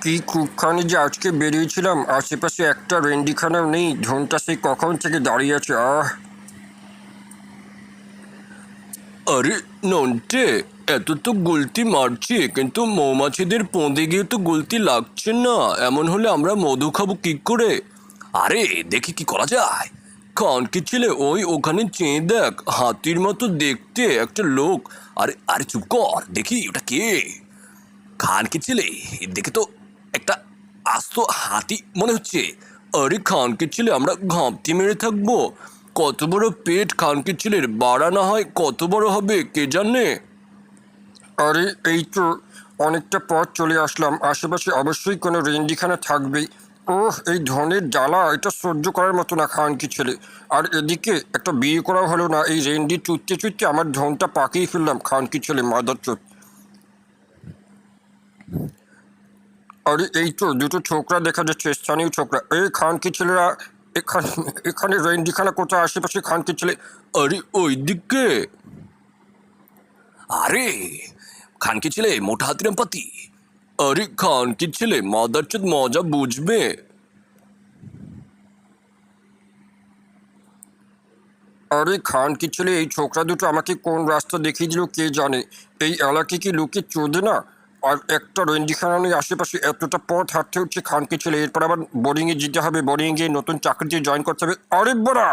কি কুক্ষণে যে আজকে বেরিয়েছিলাম, আশেপাশে একটা রেন্ডিখানাও নেই। ধনটা সেই কখন থেকে দাঁড়িয়ে আছে। আরে নন্টে, এত তো গুলতি মারছি কিন্তু মৌমাছিদের পোঁদে গিয়ে তো গুলতি লাগছে না। এমন হলে আমরা মধু খাবো কি করে? আরে দেখি কি করা যায়। খানকি ছেলে, ওখানে চেয়ে দেখ, হাতির মতো দেখতে একটা লোক। আরে আরে চুপ কর, দেখি ওটা কে। খানকি ছেলে, দেখে তো একটা আস্ত হাতি মনে হচ্ছে। আরে খানকি ছেলে, আমরা ঘাপটি মেরে থাকবো? কত বড় পেট খানকি ছেলের, বাড়া না হয় কত বড় হবে কে জানে। আরে এই তো অনেকটা পথ চলে আসলাম, আশেপাশে অবশ্যই কোনো রেন্ডিখানা থাকবেই। ওহ, এই ধনের জ্বালা, এটা সহ্য করার মতো না খানকি ছেলে। আর এদিকে একটা বিয়ে করাও হলো না, এই রেন্ডি চুটতে চুটতে আমার ধনটা পাকিয়ে ফেললাম খানকি ছেলে, মাদার চোট। আরে এই তো দুটো ছোকরা দেখা যাচ্ছে, স্থানীয় ছোকরা। এই খানকি ছেলেরা এখানে এখানে রেন্ডিখানা কোথায় আশেপাশে খানকি ছেলে? আরে ওই দিকে। আরে খানকি ছেলে, মোটা হাতিরাম পাতি। আরে খানকি ছেলে, মাদার চোদ মজা বুঝবে। আরে খানকি ছেলে, এই ছোকরা দুটো আমাকে কোন রাস্তা দেখিয়ে দিল কে জানে। এই এলাকায় কি লোকে চোদে না? আর একটা রেন্ডিখানা নেই আশেপাশে, এতটা পথ হাঁটতে হচ্ছে খানকি ছেলে। এরপর আবার বোর্ডিংয়ে যেতে হবে, বোর্ডিংয়ে গিয়ে নতুন চাকরিতে জয়েন করতে হবে। আরে বড়া,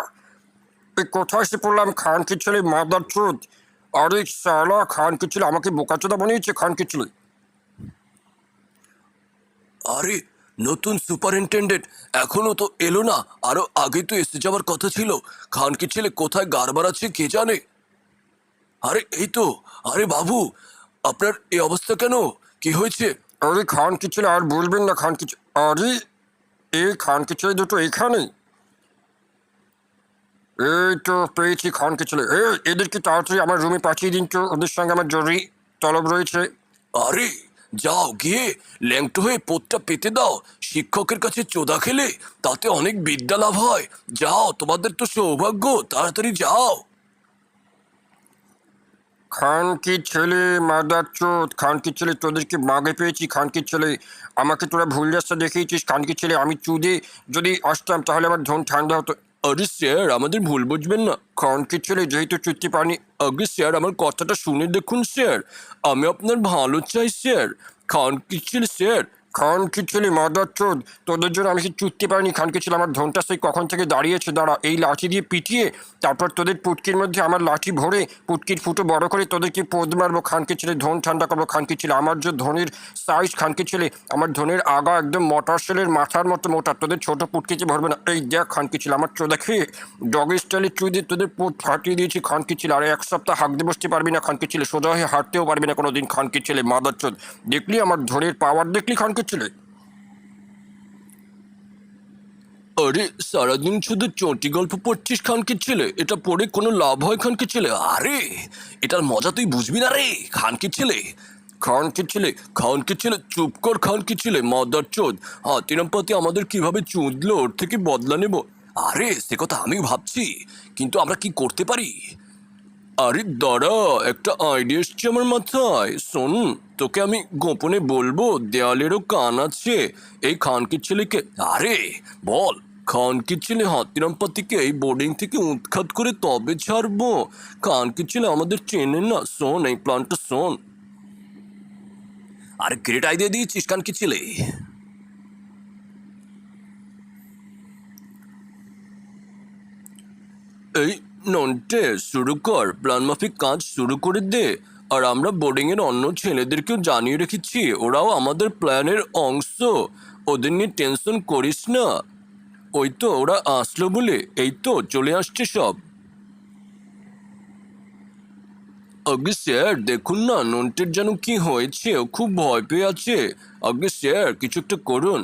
এই কোথায় এসে পড়লাম খানকি ছেলে, মাদার চোদ। আরে সালা খানকি ছেলে আমাকে বোকাচোদা বানিয়েছে খানকি ছেলে। আরে নতুন সুপারিনটেন্ডেন্ট এখনো তো এলো না, আরো আগে তো এসে যাওয়ার কথা ছিল। খানকি ছেলে কোথায় গাড়বার আছে কে জানে। আরে এই তো। আরে বাবু, আপনার এই অবস্থা কেন? কি হয়েছে? আরে খানকি ছেলে আর বলবেন না খানকি আরে এই খানকি ছেলে দুটো এখানে। এই তো পেয়েছি খানকি ছেলে। এদেরকে তাড়াতাড়ি আমার রুমে পাঠিয়ে দিন তো, ওদের সঙ্গে আমার জরুরি তলব রয়েছে। আরে যাও গিয়ে ল্যাংটো হয়ে পোতটা পেতে দাও। শিক্ষকের কাছে চোদা খেলে তাতে অনেক বিদ্যা লাভ হয়। যাও, তোমাদের তো সৌভাগ্য, তাড়াতাড়ি যাও। খানকি ছেলে, মাদার চোদ, খানকি ছেলে তোদেরকে বাগে পেয়েছি খানকি ছেলে। আমাকে তোরা ভুল রাস্তা দেখিয়েছিস খানকি ছেলে। আমি চুদে যদি আসতাম তাহলে আমার ধন ঠান্ডা হতো। আরে স্যার, আমাদের ভুল বুঝবেন না। খানকি ছেলে যেহেতু চুক্তি পানি। আগে স্যার, আমার কথাটা শুনে দেখুন স্যার, আমি আপনার ভালো চাই স্যার। খানকি ছেলে স্যার। খানকি ছেলে, মাদার চোদ, তোদের জন্য আমি কি চুক্তি পাইনি খানকি ছেলে? আমার ধনটা সেই কখন থেকে দাঁড়িয়েছে, দাঁড়া এই লাঠি দিয়ে পিটিয়ে তারপর তোদের পুটকির মধ্যে আমার লাঠি ভরে পুটকির ফুটো বড় করে তোদেরকে পোদ মারবো খানকি ছেলে, ধন ঠান্ডা করবো খানকি ছেলে। আমার যে ধনের সাইজ খানকি ছেলে, আমার ধনের আগা একদম মটর সেলের মাথার মতো মোটা, তোদের ছোট পুটকিতে ভরবে না। এই দেখ খানকি ছেলে, আমার চোদা খেয়ে ডগ স্টাইলে চুই দিয়ে তোদের পোদ ফাটিয়ে দিয়েছি খানকি ছেলে। আর এক সপ্তাহ হাঁকতে বসতে পারবি না খানকি ছেলে, সোজা হয়ে হাঁটতেও পারবি না কোনোদিন খানকি ছেলে, মাদার চোদ। দেখলি আমার ধনের পাওয়ার, দেখলি খানকি ছেলে? আরে সারাদিন শুধু চটি গল্প পড়ছিস খানকির ছেলে, এটা পড়ে কোনো লাভ হয় খানকির ছেলে? আরে এটার মজা তুই বুঝবি না রে খানকির ছেলে। খানকির ছেলে, খানকির ছেলে চুপ কর খানকির ছেলে, মাদার চোদ। হাতিরাম পাতি আমাদের কিভাবে চুদলো, ওর থেকে বদলা নেব। আরে সে কথা আমিও ভাবছি, কিন্তু আমরা কি করতে পারি? আরে দাঁড়া, একটা আইডিয়া এসছে আমার মাথায়, শোন। তোকে আমি গোপনে বলবো, দেয়ালেরও কান আছে। এই খানকির ছেলেকে, আরে বল, খানকির ছেলে হাতিরাম পাতিকে এই বোর্ডিং থেকে উৎখাত করে তবে ছাড়বো। খানকির ছেলে আমাদের চেনে না, শোন এই প্ল্যানটা শোন। আরে গ্রেট আইডিয়া দিয়েছিস খানকির ছেলে। এই নন্টে, শুরু কর, প্ল্যান মাফিক কাজ শুরু করে দে। আর আমরা বোর্ডিংয়ের অন্য ছেলেদেরকেও জানিয়ে রেখেছি, ওরাও আমাদের প্ল্যানের অংশ। ওদের নিয়ে টেনশন করিস না। ওই তো ওরা আসলো বলে, এই তো চলে আসছে সব। আগে স্যার দেখুন না, নন্টের যেন কি হয়েছে, ও খুব ভয় পেয়ে আছে। আগে স্যার কিছু একটা করুন।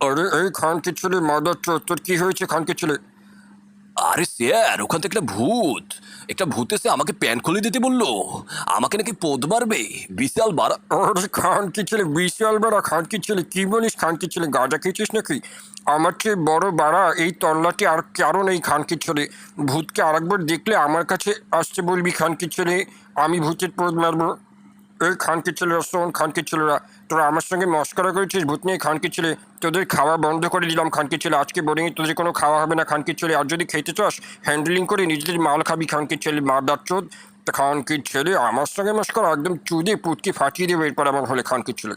আরে এই খানকি ছেলে, মাদার চোদ, তোর কি হয়েছে খানকি ছেলে? আরে স্যার, ওখান থেকে একটা ভূত এসে আমাকে প্যান্ট খুলে দিতে বললো। আমাকে নাকি পোদ মারবে, বিশাল বাড়া। আরে খানকি ছেলে, বিশাল বড় খানকি ছেলে, কি বলিস খানকি ছেলে? গাঁজা খেয়েছিস নাকি? আমার চেয়ে বড় বাড়া এই তল্লাটি আর কারো নেই খানকি ছেলে। ভূতকে আরেকবার দেখলে আমার কাছে আসতে বলবি খানকি ছেলে, আমি ভূতের পোদ মারবো। এই খানকি ছেলেরা, শোন খানকি ছেলেরা, তোরা আমার সঙ্গে মস্করা করেছিস ভূতনি খানকি ছেলে, তোদের খাওয়া বন্ধ করে দিলাম খানকি ছেলে, আজকে বোর্ডিংয়ে তোদের কোনো খাওয়া হবে না খানকি ছেলে, আর যদি খেতে চাস হ্যান্ডেলিং করে নিজেদের মাল খাবি খানকি ছেলে, মাদার চোদ খানকি ছেলে, আমার সঙ্গে মস্করা একদম চুদে পুটকি ফাটিয়ে দেবে এরপর আমার হলে খানকি ছেলে।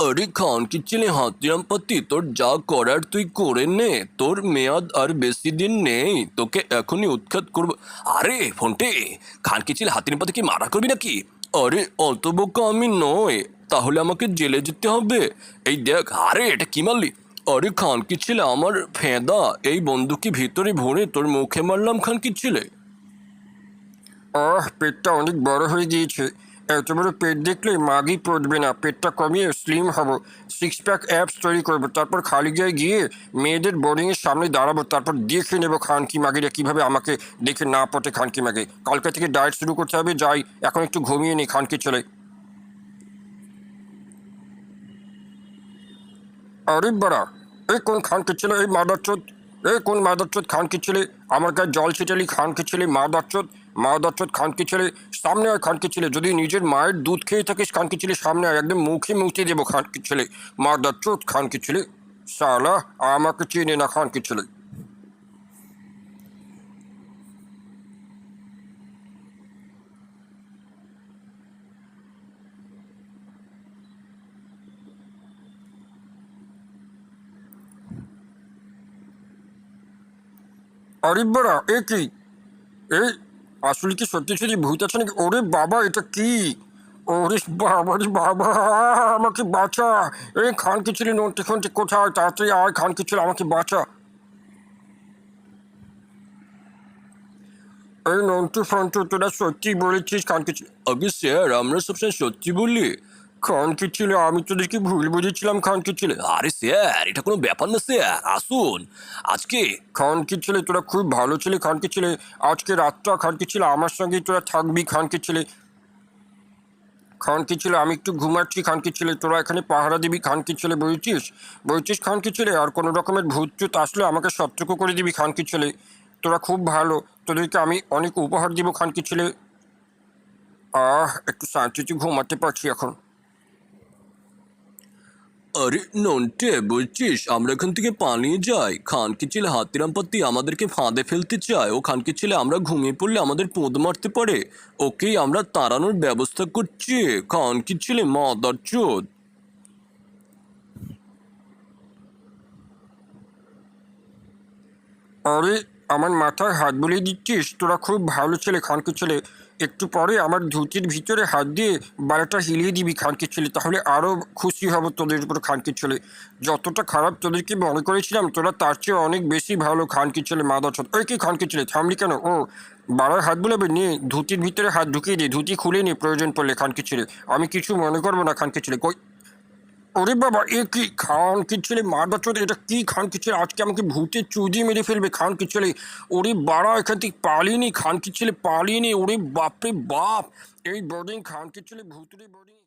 আরে খানকি ছেলে হাতিরাম পাতি, তোর যা করার তুই করে নে, তোর মেয়াদ আর বেশি দিন নেই, তোকে এখনই উৎখাত করবো। আরে ফোনটে, খানকি ছেলে হাতিরাম পাতি কি মারা করবি নাকি? আরে অত বোকা আমি নয়, তাহলে আমাকে জেলে যেতে হবে। এই দেখ, আরে এটা কি মারলি? আরে খানকি ছেলে আমার ফেঁদা, এই বন্দুকি ভিতরে ভরে তোর মুখে মারলাম খানকি ছেলে। পেটটা অনেক বড় হয়ে গিয়েছে, এত বড় পেট দেখলে মাগই পড়বে না, পেটটা কমিয়ে স্লিম হব, সিক্স প্যাক অ্যাপস তৈরি করবো, তারপর খালি গায়ে গিয়ে মেয়েদের বোর্ডিংয়ের সামনে দাঁড়াবো, তারপর দেখে নেবো খানকি মাগিরা কীভাবে আমাকে দেখে না পটে খানকি মাগে। কালকে থেকে ডায়েট শুরু করতে হবে, যাই এখন একটু ঘুমিয়ে নিই খানকি ছেলে। আরে বাড়া, এই কোন খানকি ছেলে, এই মাদারচোদ, এই কোন মাদারচোদ খানকি ছেলে, আমার গায়ে জল ছিটালি খানকি ছেলে, মাদারচোদ খানকি ছেলে, সামনে আয় খানকি ছেলে, যদি নিজের মায়ের দুধ খেয়ে থাকিস খানকি ছেলে সামনে আয়, একদম মুখে মুতে দেবো খানকি ছেলে, মাদারচোদ খানকি ছেলে, শালা আমাকে চেনে না খানকি ছেলে। আরে বাড়া, এ কি, এই আসলে কি সত্যি সত্যি ভূত আছে নাকি? ওরে বাবা, এটা কি? ওরে বাবা রে বাবা, আমাকে বাঁচা, এই খানকি ছেলে নন্টে খন্টে কোথায়, তাড়াতাড়ি আয় খানকি ছেলে, আমাকে বাঁচা। এই নন্টু ফন্টু, তোরা সত্যি বলেছিস খানকি ছেলে? আগে স্যার, আমরা সবসময় সত্যি বলি। খানকি ছেলে, আমি তোদেরকে ভুল বুঝেছিলাম খানকি ছেলে। আরে স্যার, এটা কোনো ব্যাপার না স্যার, আসুন আজকে। খানকি ছেলে, তোরা খুব ভালো ছেলে খানকি ছেলে, আজকে রাতটা খানকি ছেলে আমার সঙ্গে তোরা থাকবি খানকি ছেলে। খানকি ছেলে, আমি একটু ঘুমাচ্ছি খানকি ছেলে, তোরা এখানে পাহারা দিবি খানকি ছেলে, বলছিস খানকি ছেলে, আর কোনো রকমের ভূত টুত আসলে আমাকে সতর্ক করে দিবি খানকি ছেলে, তোরা খুব ভালো, তোদেরকে আমি অনেক উপহার দিব খানকি ছেলে। একটু শান্তিতে ঘুমাতে পারছি এখন। আরে নন্টে, বলছিস আমরা এখান থেকে পালিয়ে যাই? খানকি ছেলে হাতিরাম পাতি আমাদেরকে ফাঁদে ফেলতে চায়, ও খানকি ছেলে আমরা ঘুমিয়ে পড়লে আমাদের পোঁদ মারতে পারে, ওকেই আমরা তাড়ানোর ব্যবস্থা করছি। খানকি ছেলে মাদারচোদ। আরে আমার মাথায় হাত বুলিয়ে দিচ্ছিস, তোরা খুব ভালো ছেলে খানকি ছেলে, একটু পরে আমার ধুতির ভিতরে হাত দিয়ে বাড়িটা হিলিয়ে দিবি খানকি ছেলে, তাহলে আরও খুশি হব তোদের উপর খানকি ছেলে, যতটা খারাপ তোদেরকে মনে করেছিলাম তোরা তার চেয়ে অনেক বেশি ভালো খানকি ছেলে মাদারচোদ। ওই কি খানকি ছেলে, থামলি কেন? বাড়ার হাত বুলাবে, নিয়ে ধুতির ভিতরে হাত ঢুকিয়ে দে, ধুতি খুলে নে প্রয়োজন পড়লে খানকি ছেলে, আমি কিছু মনে করবো না খানকি ছেলে। কই, ওরে বাবা, এ কি খানকি ছেলে মাদারচোদ, এটা কি খানকি ছেলে, আজকে আমাকে ভূতে চুদি মেরে ফেলবে খানকি ছেলে, ওরে বাড়া এখান থেকে পালিয়ে নি খানকি ছেলে, পালিয়ে নি, ওরে বাপরে বাপ, এই বোর্ডিং খানকি ছেলে ভূতুরে বোর্ডিং।